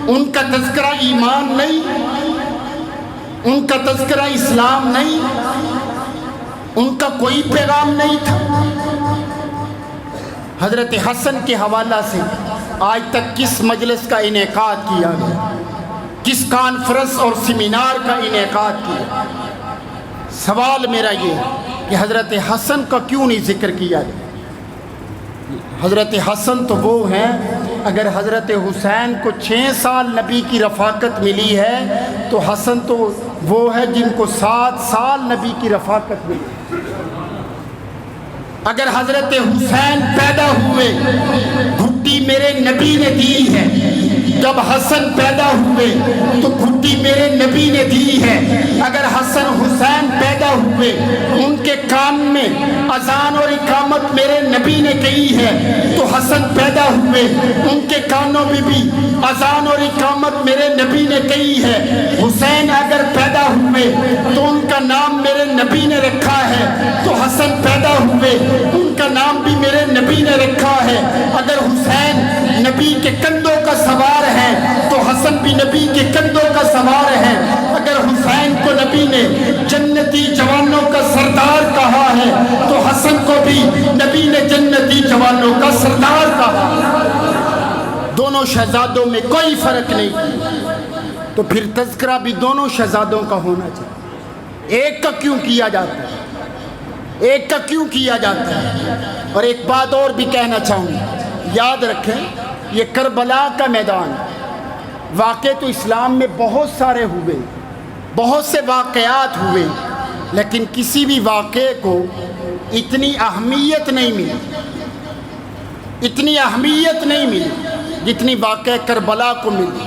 ان کا تذکرہ ایمان نہیں، ان کا تذکرہ اسلام نہیں، ان کا کوئی پیغام نہیں تھا؟ حضرت حسن کے حوالہ سے آج تک کس مجلس کا انعقاد کیا گیا، کس کانفرنس اور سیمینار کا انعقاد کیا؟ سوال میرا یہ ہے کہ حضرت حسن کا کیوں نہیں ذکر کیا گیا؟ حضرت حسن تو وہ ہیں، اگر حضرت حسین کو 6 سال نبی کی رفاقت ملی ہے تو حسن تو وہ ہے جن کو 7 سال نبی کی رفاقت ملی۔ اگر حضرت حسین پیدا ہوئے گھٹی میرے نبی نے دی ہے، جب حسن پیدا ہوئے تو گھٹی میرے نبی نے دی ہے۔ اگر حسن حسین پیدا ہوئے ان کے کان میں اذان اور اقامت میرے نبی نے کہی ہے تو حسن پیدا ہوئے ان کے کانوں میں بھی اذان اور اقامت میرے نبی نے کہی ہے۔ حسین اگر پیدا ہوئے تو ان کا نام میرے نبی نے رکھا ہے، تو حسن پیدا ہوئے ان کا نام بھی میرے نبی نے رکھا ہے۔ اگر حسین نبی کے کندھوں کا سوار ہے تو حسن بھی نبی کے کندھوں کا سوار ہے۔ اگر حسین کو نبی نے جنتی جوانوں کا سردار کہا ہے تو حسن کو بھی نبی نے جنتی جوانوں کا سردار کہا۔ دونوں شہزادوں میں کوئی فرق نہیں، تو پھر تذکرہ بھی دونوں شہزادوں کا ہونا چاہیے۔ ایک کا کیوں کیا جاتا ہے؟ ایک کا کیوں کیا جاتا ہے؟ اور ایک بات اور بھی کہنا چاہوں گا، یاد رکھیں یہ کربلا کا میدان، واقعے تو اسلام میں بہت سارے ہوئے، بہت سے واقعات ہوئے، لیکن کسی بھی واقعے کو اتنی اہمیت نہیں ملی اتنی اہمیت نہیں ملی جتنی واقعہ کربلا کو ملی۔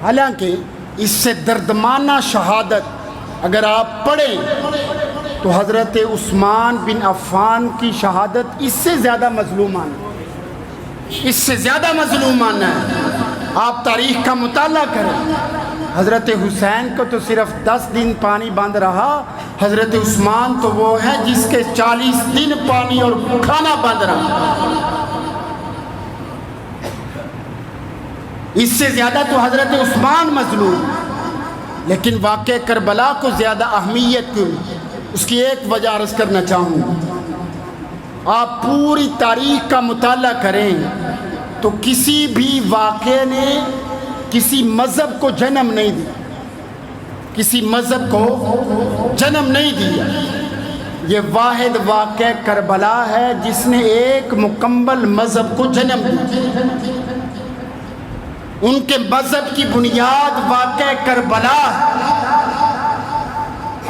حالانکہ اس سے دردمانہ شہادت اگر آپ پڑھیں تو حضرت عثمان بن عفان کی شہادت اس سے زیادہ مظلومانہ ہے، اس سے زیادہ مظلومانہ ہے۔ آپ تاریخ کا مطالعہ کریں، حضرت حسین کو تو صرف 10 دن پانی بند رہا، حضرت عثمان تو وہ ہے جس کے 40 دن پانی اور کھانا بند رہا۔ اس سے زیادہ تو حضرت عثمان مظلوم، لیکن واقعہ کربلا کو زیادہ اہمیت کیوں؟ اس کی ایک وجہ عرض کرنا چاہوں گا۔ آپ پوری تاریخ کا مطالعہ کریں تو کسی بھی واقعے نے کسی مذہب کو جنم نہیں دیا، کسی مذہب کو جنم نہیں دیا۔ یہ واحد واقعہ کربلا ہے جس نے ایک مکمل مذہب کو جنم دیا۔ ان کے مذہب کی بنیاد واقعہ کربلا ہے۔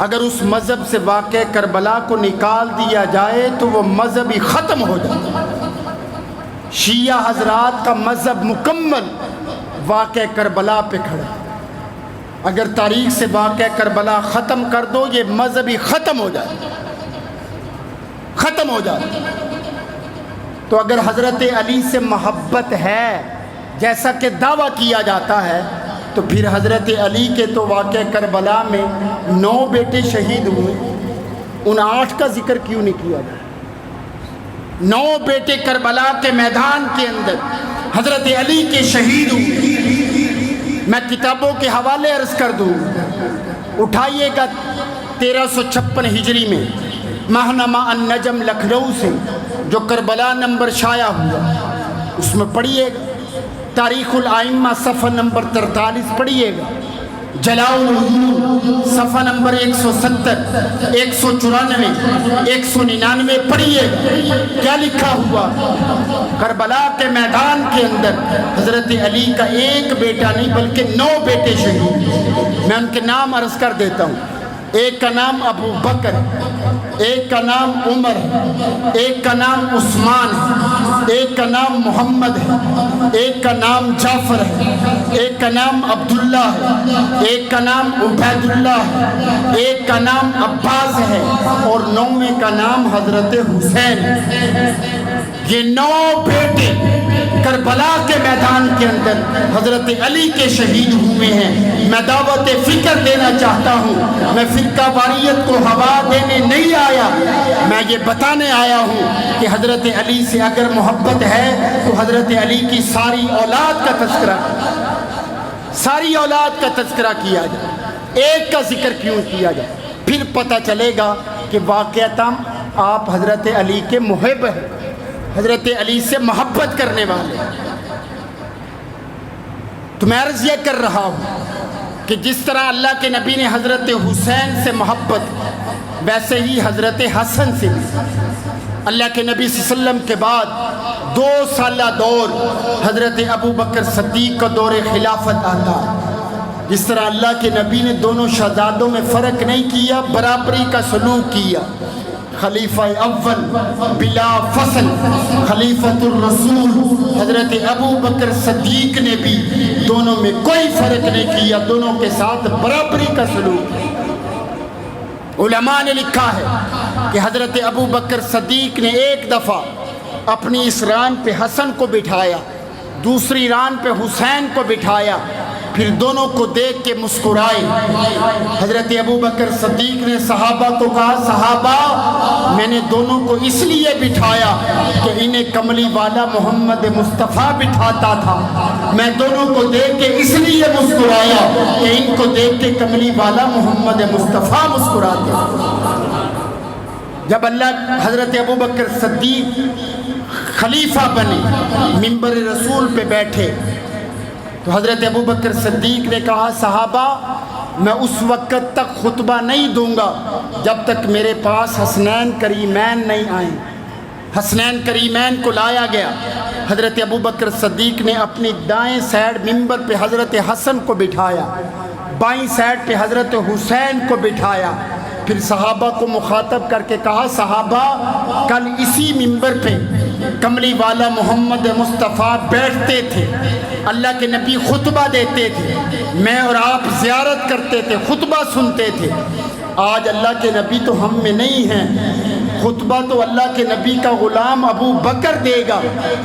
اگر اس مذہب سے واقعہ کربلا کو نکال دیا جائے تو وہ مذہب ہی ختم ہو جائے۔ شیعہ حضرات کا مذہب مکمل واقعہ کربلا پہ کھڑا۔ اگر تاریخ سے واقعہ کربلا ختم کر دو یہ مذہب ہی ختم ہو جائے، ختم ہو جائے۔ تو اگر حضرت علی سے محبت ہے جیسا کہ دعویٰ کیا جاتا ہے تو پھر حضرت علی کے تو واقعہ کربلا میں 9 بیٹے شہید ہوئے، ان 8 کا ذکر کیوں نہیں کیا جائے؟ 9 بیٹے کربلا کے میدان کے اندر حضرت علی کے شہید ہوئے۔ میں کتابوں کے حوالے عرض کر دوں، اٹھائیے گا 1356 ہجری میں ماہنامہ النجم لکھنؤ سے جو کربلا نمبر شائع ہوا، اس میں پڑھیے گا تاریخ الائمہ صفحہ نمبر 43 پڑھیے گا، جلاء العیون صفحہ نمبر 170 194 199 پڑھیے گا۔ کیا لکھا ہوا؟ کربلا کے میدان کے اندر حضرت علی کا ایک بیٹا نہیں بلکہ 9 بیٹے شہید۔ میں ان کے نام عرض کر دیتا ہوں۔ ایک کا نام ابو بکر، ایک کا نام عمر ہے، ایک کا نام عثمان ہے، ایک کا نام محمد ہے، ایک کا نام جعفر ہے، ایک کا نام عبداللہ ہے، ایک کا نام عبید اللہ ہے، ایک کا نام عباس ہے اور 9ویں کا نام حضرت حسین ہے۔ یہ 9 بیٹے کربلا کے میدان کے اندر حضرت علی کے شہید ہوئے ہیں۔ میں دعوت فکر دینا چاہتا ہوں، میں فرقہ واریت کو ہوا دینے نہیں آیا، میں یہ بتانے آیا ہوں کہ حضرت علی سے اگر محبت ہے تو حضرت علی کی ساری اولاد کا تذکرہ، ساری اولاد کا تذکرہ کیا جائے، ایک کا ذکر کیوں کیا جائے؟ پھر پتہ چلے گا کہ واقعتاً آپ حضرت علی کے محب ہیں، حضرت علی سے محبت کرنے والے۔ تو میں عرض یہ کر رہا ہوں کہ جس طرح اللہ کے نبی نے حضرت حسین سے محبت، ویسے ہی حضرت حسن سے بھی۔ اللہ کے نبی صلی اللہ علیہ وسلم کے بعد 2 سالہ دور حضرت ابو بکر صدیق کا دور خلافت آتا۔ جس طرح اللہ کے نبی نے دونوں شہزادوں میں فرق نہیں کیا، برابری کا سلوک کیا۔ خلیفہ اول بلا فصل خلیفۃ الرسول حضرت ابو بکر صدیق نے بھی دونوں میں کوئی فرق نہیں کیا، دونوں کے ساتھ برابری کا سلوک۔ علماء نے لکھا ہے کہ حضرت ابو بکر صدیق نے ایک دفعہ اپنی اس ران پہ حسن کو بٹھایا، دوسری ران پہ حسین کو بٹھایا، پھر دونوں کو دیکھ کے مسکرائے۔ حضرت ابو بکر صدیق نے صحابہ کو کہا، صحابہ میں نے دونوں کو اس لیے بٹھایا کہ انہیں کملی والا محمد مصطفیٰ بٹھاتا تھا، میں دونوں کو دیکھ کے اس لیے مسکرایا کہ ان کو دیکھ کے کملی والا محمد مصطفیٰ مسکراتے۔ جب اللہ حضرت ابو بکر صدیق خلیفہ بنے، منبر رسول پہ بیٹھے، تو حضرت ابو بکر صدیق نے کہا، صحابہ میں اس وقت تک خطبہ نہیں دوں گا جب تک میرے پاس حسنین کریمین نہیں آئیں۔ حسنین کریمین کو لایا گیا۔ حضرت ابو بکر صدیق نے اپنی دائیں سائیڈ منبر پہ حضرت حسن کو بٹھایا، بائیں سائیڈ پہ حضرت حسین کو بٹھایا، پھر صحابہ کو مخاطب کر کے کہا، صحابہ کل اسی منبر پہ کملی والا محمد مصطفیٰ بیٹھتے تھے، اللہ کے نبی خطبہ دیتے تھے، میں اور آپ زیارت کرتے تھے، خطبہ سنتے تھے۔ آج اللہ کے نبی تو ہم میں نہیں ہیں، خطبہ تو اللہ کے نبی کا غلام ابو بکر دے گا،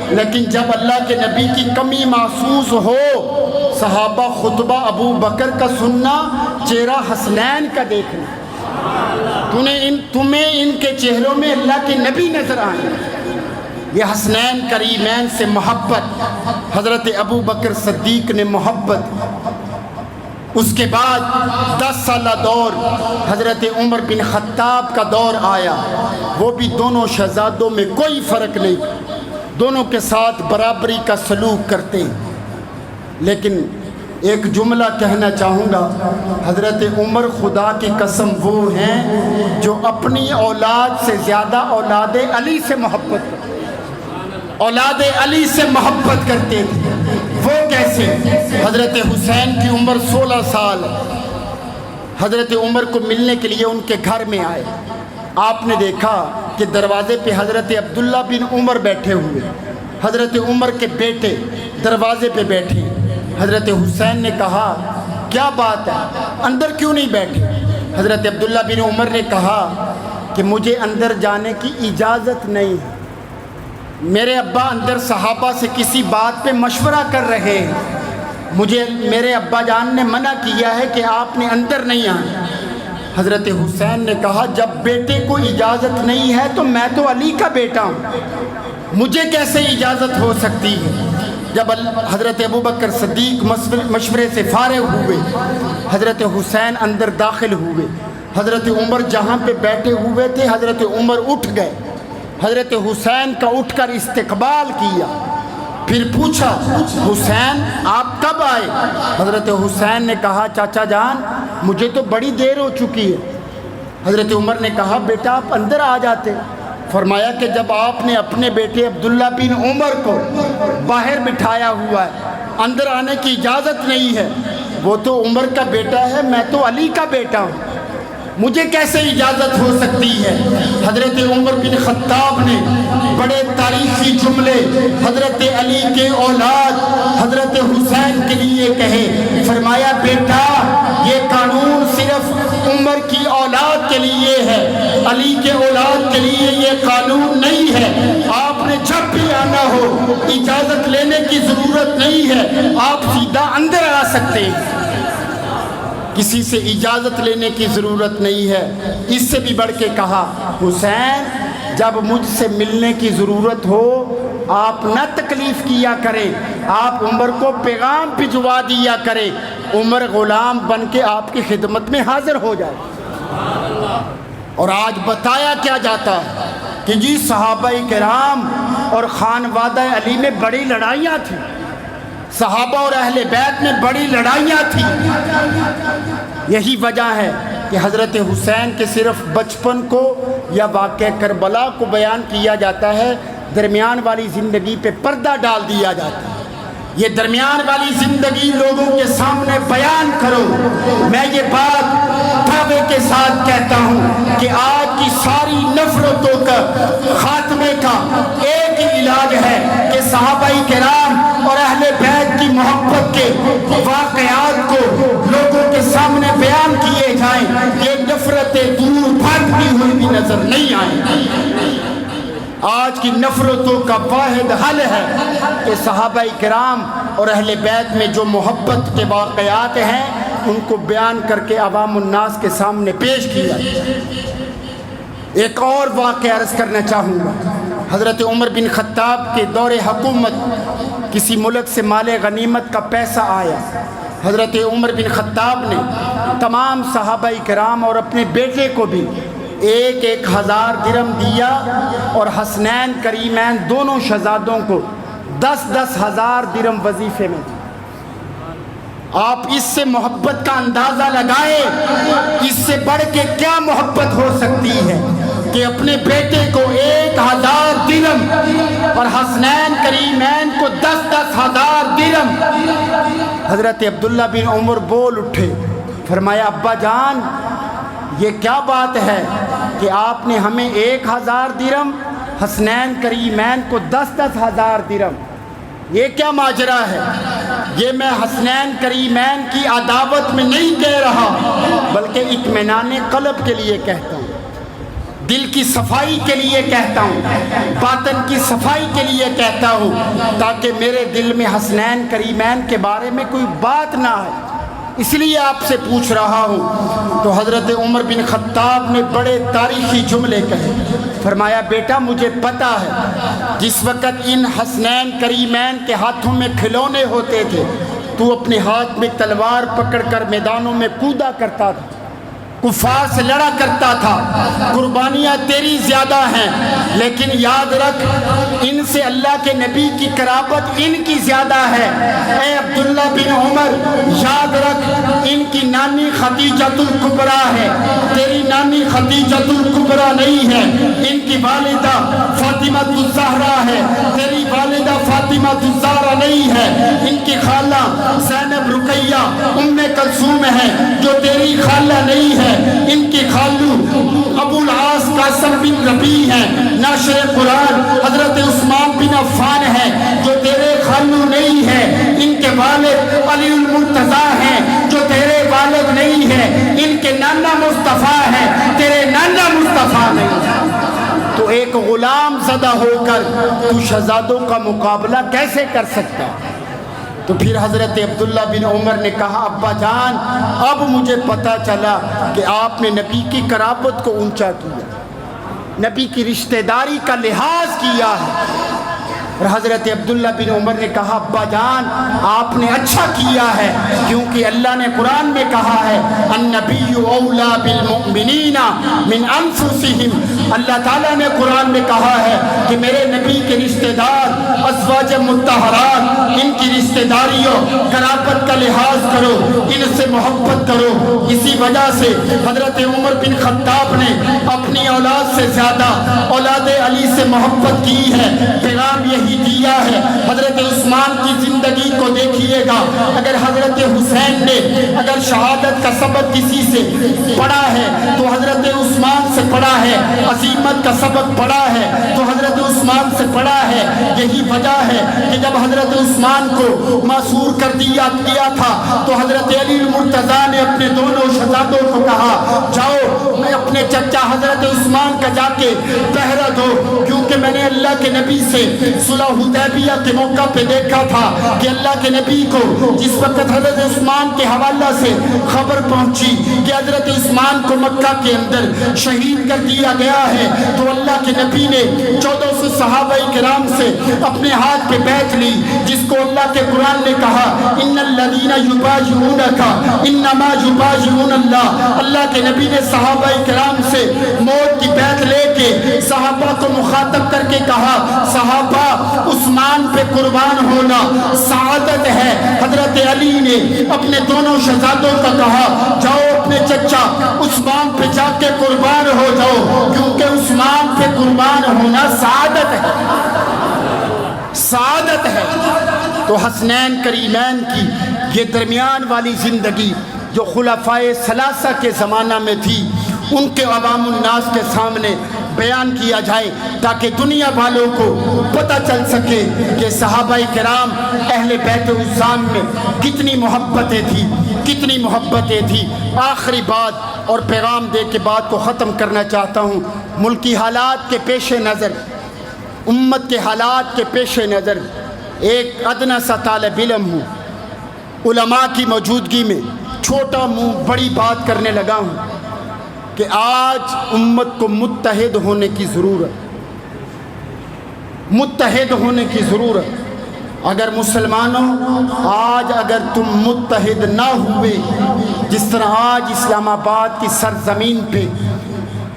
لیکن جب اللہ کے نبی کی کمی محسوس ہو، صحابہ خطبہ ابو بکر کا سننا، چہرہ حسنین کا دیکھنا، تمہیں ان کے چہروں میں اللہ کے نبی نظر آئیں۔ یہ حسنین کریمین سے محبت، حضرت ابو بکر صدیق نے محبت۔ اس کے بعد 10 سالہ دور حضرت عمر بن خطاب کا دور آیا، وہ بھی دونوں شہزادوں میں کوئی فرق نہیں، دونوں کے ساتھ برابری کا سلوک کرتے ہیں۔ لیکن ایک جملہ کہنا چاہوں گا، حضرت عمر خدا کی قسم وہ ہیں جو اپنی اولاد سے زیادہ اولاد علی سے محبت کرتے، اولاد علی سے محبت کرتے تھے۔ وہ کیسے؟ حضرت حسین کی عمر 16 سال، حضرت عمر کو ملنے کے لیے ان کے گھر میں آئے۔ آپ نے دیکھا کہ دروازے پہ حضرت عبداللہ بن عمر بیٹھے ہوئے، حضرت عمر کے بیٹے دروازے پہ بیٹھے۔ حضرت حسین نے کہا کیا بات ہے، اندر کیوں نہیں بیٹھے؟ حضرت عبداللہ بن عمر نے کہا کہ مجھے اندر جانے کی اجازت نہیں ہے، میرے ابا اندر صحابہ سے کسی بات پہ مشورہ کر رہے ہیں، مجھے میرے ابا جان نے منع کیا ہے کہ آپ نے اندر نہیں آنا۔ حضرت حسین نے کہا جب بیٹے کو اجازت نہیں ہے تو میں تو علی کا بیٹا ہوں، مجھے کیسے اجازت ہو سکتی ہے؟ جب حضرت ابوبکر صدیق مشورے سے فارغ ہوئے، حضرت حسین اندر داخل ہوئے، حضرت عمر جہاں پہ بیٹھے ہوئے تھے حضرت عمر اٹھ گئے، حضرت حسین کا اٹھ کر استقبال کیا، پھر پوچھا حسین آپ کب آئے؟ حضرت حسین نے کہا چاچا جان مجھے تو بڑی دیر ہو چکی ہے۔ حضرت عمر نے کہا بیٹا آپ اندر آ جاتے۔ فرمایا کہ جب آپ نے اپنے بیٹے عبداللہ بن عمر کو باہر بٹھایا ہوا ہے، اندر آنے کی اجازت نہیں ہے، وہ تو عمر کا بیٹا ہے، میں تو علی کا بیٹا ہوں، مجھے کیسے اجازت ہو سکتی ہے؟ حضرت عمر بن خطاب نے بڑے تاریخی جملے حضرت علی کے اولاد حضرت حسین کے لیے کہے۔ فرمایا بیٹا یہ قانون صرف عمر کی اولاد کے لیے ہے، علی کے اولاد کے لیے یہ قانون نہیں ہے۔ آپ نے جب بھی آنا ہو اجازت لینے کی ضرورت نہیں ہے، آپ سیدھا اندر آ سکتے ہیں، کسی سے اجازت لینے کی ضرورت نہیں ہے۔ اس سے بھی بڑھ کے کہا حسین جب مجھ سے ملنے کی ضرورت ہو آپ نہ تکلیف کیا کریں، آپ عمر کو پیغام بھجوا دیا کریں، عمر غلام بن کے آپ کی خدمت میں حاضر ہو جائے۔ اور آج بتایا کیا جاتا ہے کہ جی صحابہ کرام اور خانوادہ علی میں بڑی لڑائیاں تھیں، صحابہ اور اہل بیت میں بڑی لڑائیاں تھیں۔ یہی وجہ ہے کہ حضرت حسین کے صرف بچپن کو یا واقعہ کربلا کو بیان کیا جاتا ہے، درمیان والی زندگی پہ پردہ ڈال دیا جاتا ہے۔ یہ درمیان والی زندگی لوگوں کے سامنے بیان کرو۔ میں یہ بات دعوے کے ساتھ کہتا ہوں کہ آج کی ساری نفرتوں کا خاتمے کا ایک ہی علاج ہے کہ صحابہ کرام اور اہل بیت کی محبت کے واقعات کو لوگوں کے سامنے بیان کیے جائیں، یہ نفرتیں دور بھاگتی ہوئی بھی نظر نہیں آئیں۔ آج کی نفرتوں کا واحد حل ہے کہ صحابہ کرام اور اہل بیت میں جو محبت کے واقعات ہیں ان کو بیان کر کے عوام الناس کے سامنے پیش کیا جائے۔ ایک اور واقعہ عرض کرنا چاہوں گا، حضرت عمر بن خطاب کے دور حکومت کسی ملک سے مال غنیمت کا پیسہ آیا، حضرت عمر بن خطاب نے تمام صحابہ کرام اور اپنے بیٹے کو بھی 1,000 درہم دیا اور حسنین کریمین دونوں شہزادوں کو 10,000 درہم وظیفے میں دیا۔ آپ اس سے محبت کا اندازہ لگائیں، اس سے بڑھ کے کیا محبت ہو سکتی ہے کہ اپنے بیٹے کو 1,000 درہم اور حسنین کریمین کو 10,000 درہم۔ حضرت عبداللہ بن عمر بول اٹھے، فرمایا ابا جان یہ کیا بات ہے کہ آپ نے ہمیں 1,000 درہم حسنین کریمین کو 10,000 درہم. یہ کیا ماجرا ہے؟ یہ میں حسنین کریمین کی عداوت میں نہیں کہہ رہا، بلکہ اطمینان قلب کے لیے کہتا ہوں، دل کی صفائی کے لیے کہتا ہوں، باطن کی صفائی کے لیے کہتا ہوں، تاکہ میرے دل میں حسنین کریمین کے بارے میں کوئی بات نہ آئے. اس لیے آپ سے پوچھ رہا ہوں. تو حضرت عمر بن خطاب نے بڑے تاریخی جملے کہے. فرمایا بیٹا مجھے پتا ہے جس وقت ان حسنین کریمین کے ہاتھوں میں کھلونے ہوتے تھے تو اپنے ہاتھ میں تلوار پکڑ کر میدانوں میں کودا کرتا تھا، کفار سے لڑا کرتا تھا. قربانیاں تیری زیادہ ہیں، لیکن یاد رکھ ان سے اللہ کے نبی کی قرابت ان کی زیادہ ہے. اے عبداللہ بن عمر یاد رکھ ان کی نانی خدیجۃ الکبریٰ ہے، تیری نانی خدیجۃ الکبریٰ نہیں ہے. ان کی والدہ فاطمہ الزہرا ہے، تیری والدہ فاطمہ الزہرا نہیں ہے. ان کی خالہ زینب رقیہ ام کلثوم ہے جو تیری خالہ نہیں ہے. ان کی خالو ابو العاص قاسم بن ربیع ہیں، ناشر قرآن حضرت عثمان بن عفان ہے جو تیرے خالو نہیں ہے. ان کے والد علی المرتضیٰ ہیں جو تیرے والد نہیں ہے. ان کے نانا مصطفیٰ ہیں، تیرے نانا مصطفیٰ نہیں ہے. تو ایک غلام زدہ ہو کر تو شہزادوں کا مقابلہ کیسے کر سکتا؟ تو پھر حضرت عبداللہ بن عمر نے کہا ابا جان اب مجھے پتا چلا کہ آپ نے نبی کی قرابت کو اونچا کیا، نبی کی رشتہ داری کا لحاظ کیا ہے. اور حضرت عبداللہ بن عمر نے کہا ابا جان آپ نے اچھا کیا ہے، کیونکہ اللہ نے قرآن میں کہا ہے النبی اولا بالمؤمنین من انفسہم. اللہ تعالیٰ نے قرآن میں کہا ہے کہ میرے نبی کے رشتہ دار ازواج مطہرات ان کی رشتہ داریوں قرابت کا لحاظ کرو، ان سے محبت کرو. اسی وجہ سے حضرت عمر بن خطاب نے اپنی اولاد سے زیادہ اولاد علی سے محبت کی ہے. پیغام یہی دیا ہے. حضرت عثمان کی زندگی کو دیکھیے گا، اگر حضرت حسین نے اگر شہادت کا سبق کسی سے پڑھا ہے تو حضرت عثمان سے پڑھا ہے، عزیمت کا سبق پڑھا ہے تو حضرت عثمان سے پڑھا ہے. یہی وجہ ہے کہ جب حضرت عثمان کو معصور کر دیا تھا تو حضرت علی المرتضیٰ نے اپنے دونوں شہزادوں کو کہا جاؤ میں اپنے چچا حضرت عثمان کا جا کے پہرا دو، کیونکہ میں نے اللہ کے نبی سے صلح حدیبیہ کے موقع پہ دیکھا تھا کہ اللہ کے نبی کو جس وقت حضرت عثمان کے حوالہ سے خبر پہنچی کہ حضرت عثمان کو مکہ کے اندر شہید کر دیا گیا ہے تو اللہ کے نبی نے 1400 صحابہ کرام سے اپنے ہاتھ پہ بیعت لی، جس کو اللہ کے قرآن نے کہا ان الذین یبایعونک انما یبایعون اللہ. اللہ کے نبی نے صحابہ کرام سے موت کی بیعت لے کے صحابہ کو مخاطب کر کے کہا صحابہ عثمان پہ قربان ہونا سعادت ہے. حضرت علی نے اپنے دونوں شہزادوں کا کہا جاؤ اپنے چچا عثمان پہ جا کے قربان ہو جاؤ، کیونکہ عثمان پہ قربان ہونا سعادت ہے، سعادت ہے. تو حسنین کریمین کی یہ درمیان والی زندگی جو خلفائے ثلاثہ کے زمانہ میں تھی ان کے عوام الناس کے سامنے بیان کیا جائے تاکہ دنیا والوں کو پتہ چل سکے کہ صحابہ کرام اہل بیت العظام میں کتنی محبتیں تھیں، کتنی محبتیں تھیں. آخری بات اور پیغام دے کے بات کو ختم کرنا چاہتا ہوں. ملکی حالات کے پیش نظر، امت کے حالات کے پیش نظر ایک ادنا سا طالب علم ہوں، علماء کی موجودگی میں چھوٹا منہ بڑی بات کرنے لگا ہوں کہ آج امت کو متحد ہونے کی ضرورت، متحد ہونے کی ضرورت. اگر مسلمانوں آج اگر تم متحد نہ ہوئے، جس طرح آج اسلام آباد کی سرزمین پہ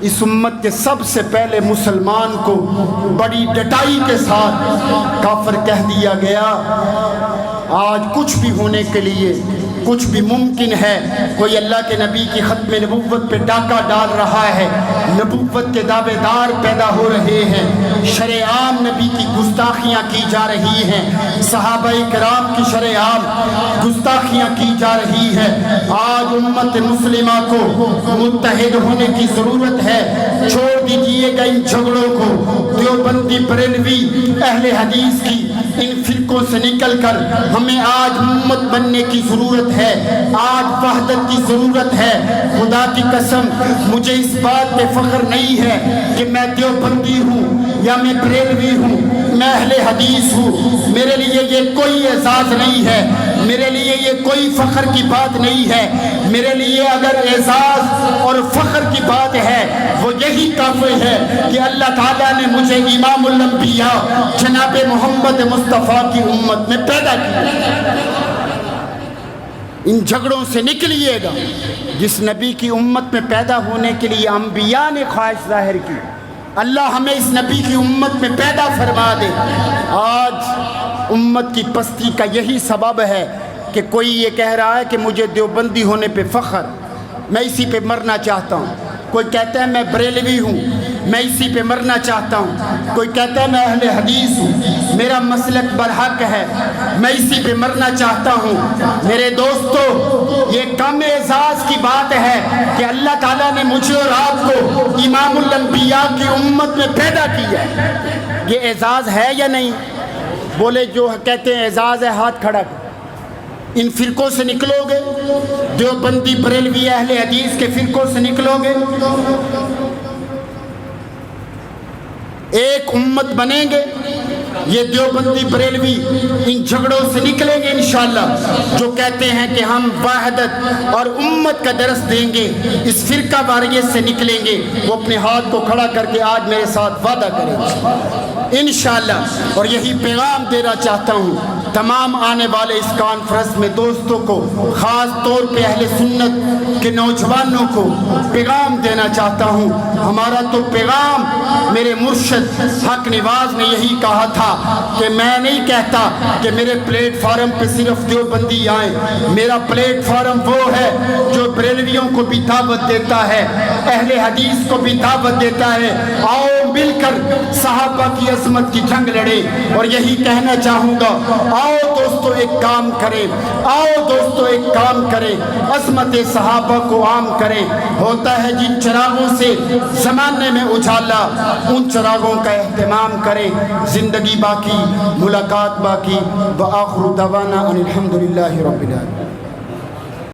اس امت کے سب سے پہلے مسلمان کو بڑی ڈٹائی کے ساتھ کافر کہہ دیا گیا، آج کچھ بھی ہونے کے لیے کچھ بھی ممکن ہے. کوئی اللہ کے نبی کی ختم نبوت پہ ڈاکہ ڈال رہا ہے، نبوت کے دعوے دار پیدا ہو رہے ہیں، شرع عام نبی کی گستاخیاں کی جا رہی ہیں، صحابہ کرام کی شرع عام گستاخیاں کی جا رہی ہے. آج امت مسلمہ کو متحد ہونے کی ضرورت ہے. چھوڑ دیجئے گا ان جھگڑوں کو. دیوبندی بریلوی اہل حدیث کی ان فرقوں سے نکل کر ہمیں آج امت بننے کی ضرورت ہے، آج وحدت کی ضرورت ہے۔ خدا کی قسم مجھے اس بات پہ فخر نہیں ہے کہ میں دیوبندی ہوں یا میں بریلوی ہوں، میں اہل حدیث ہوں۔ میرے لیے یہ کوئی اعزاز نہیں ہے، میرے لیے یہ کوئی فخر کی بات نہیں ہے۔ میرے لیے اگر اعزاز اور فخر کی بات ہے وہ یہی کافی ہے کہ اللہ تعالیٰ نے مجھے امام الانبیاء جناب محمد مصطفیٰ کی امت میں پیدا کیا۔ ان جھگڑوں سے نکلیے گا۔ جس نبی کی امت میں پیدا ہونے کے لیے انبیاء نے خواہش ظاہر کی، اللہ ہمیں اس نبی کی امت میں پیدا فرما دے۔ آج امت کی پستی کا یہی سبب ہے کہ کوئی یہ کہہ رہا ہے کہ مجھے دیوبندی ہونے پہ فخر، میں اسی پہ مرنا چاہتا ہوں۔ کوئی کہتا ہے میں بریلوی ہوں، میں اسی پہ مرنا چاہتا ہوں۔ کوئی کہتا ہے میں اہل حدیث ہوں، میرا مسلک برحق ہے، میں اسی پہ مرنا چاہتا ہوں۔ میرے دوستو، یہ کم اعزاز کی بات ہے کہ اللہ تعالیٰ نے مجھے اور آپ کو امام الانبیاء کی امت میں پیدا کیا ہے۔ یہ اعزاز ہے یا نہیں؟ بولے جو کہتے ہیں اعزاز ہے، ہاتھ کھڑا کر۔ ان فرقوں سے نکلو گے، دیوبندی بریلوی اہل حدیث کے فرقوں سے نکلو گے، ایک امت بنیں گے۔ یہ دیوبندی بریلوی ان جھگڑوں سے نکلیں گے انشاءاللہ، جو کہتے ہیں کہ ہم وحدت اور امت کا درس دیں گے، اس فرقہ واریت سے نکلیں گے۔ وہ اپنے ہاتھ کو کھڑا کر کے آج میرے ساتھ وعدہ کریں گے انشاءاللہ۔ اور یہی پیغام دینا چاہتا ہوں تمام آنے والے اس کانفرنس میں دوستوں کو، خاص طور پہ اہل سنت کے نوجوانوں کو پیغام دینا چاہتا ہوں۔ ہمارا تو پیغام، میرے مرشد حق نواز نے یہی کہا تھا کہ میں نہیں کہتا کہ میرے پلیٹ فارم پہ صرف دیوبندی آئیں، میرا پلیٹ فارم وہ ہے جو بریلویوں کو بھی دعوت دیتا ہے، اہل حدیث کو بھی دعوت دیتا ہے۔ آؤ مل کر صحابہ کی عظمت کی جنگ لڑے۔ اور یہی کہنا چاہوں گا، آؤ دوستو ایک کام کریں، آؤ دوستو ایک کام کریں، عظمت صحابہ کو عام کریں۔ ہوتا ہے جن چراغوں سے زمانے میں اجالا، ان چراغوں کا اہتمام کریں۔ زندگی باقی، ملاقات باقی۔ وآخر دعوانا ان الحمدللہ رب العالمین۔